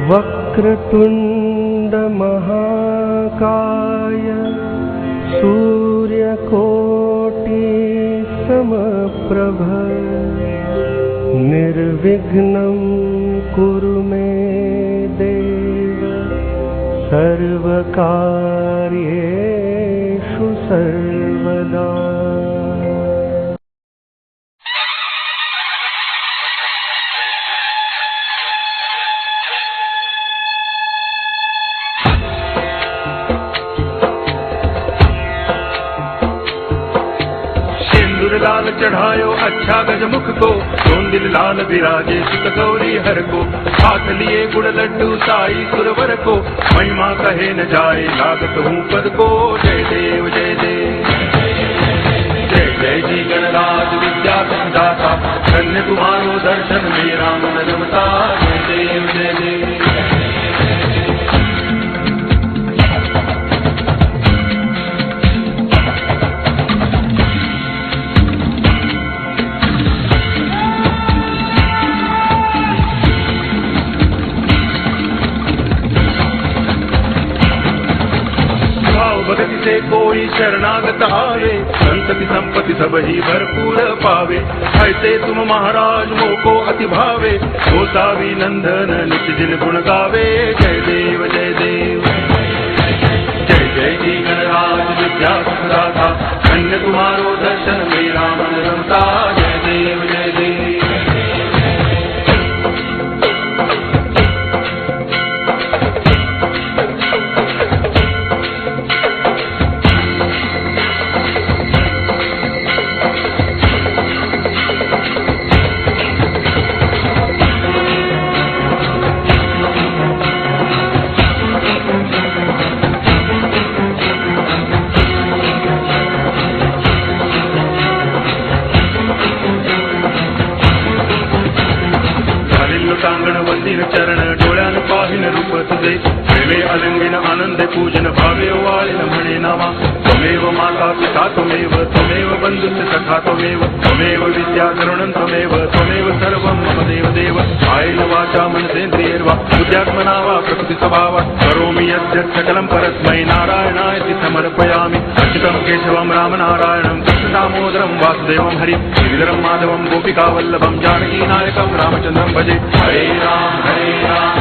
वक्रतुंड महाकाय सूर्यकोटि समप्रभ निर्विघ्नं कुरु मे देव सर्वकार्येषु सर्वदा। लाल चढ़ायो अच्छा गजमुख को, दिल लाल विराजे सुत गौरी हर को। हाथ लिए गुड़ लड्डू साई सुरवर को, महिमा कहे न जाए लागत हूँ पद को। जय देव जय देव जय जय जी गणराज विद्या दाता, धन्य तुम्हारो दर्शन मेरा मन रमता। जय देव जय देव से कोई शरणागत आवे, संतति संपत्ति सब ही भरपूर पावे। ऐसे तुम महाराज मोको अति भावे, गोसावी नंदन नित्य जिन गुण गावे। जय देव जय देव जय जय जी गणराज विद्या दाता, धन्य तुम्हारो दर्शन मेरा मन रमता। जय देव जय देव चरण डोळ्यान पाहिन रूप तुझे, प्रेमे अलंगिन आनंद पूजन भावे वाळिन म्हणे नामा। त्वमेव माता पिता त्वमेव, त्वमेव बंधुश्च सखा त्वमेव, त्वमेव विद्या करुणं त्वमेव, त्वमेव सर्वं मम देव देव। कायेन वाचा मनसेन्द्रियैर्वा बुद्ध्यात्मना वा प्रकृति स्वभावात् करोमि यद्यत् सकलं परस्मै नारायणायति समर्पयामि। अच्युतं केशवं रामनारायणं कृष्ण दामोदरं वासुदेवं हरिं गिरिधरं माधवं गोपिकावल्लभं जानकीनायकं रामचन्द्रं भजे। हरे राम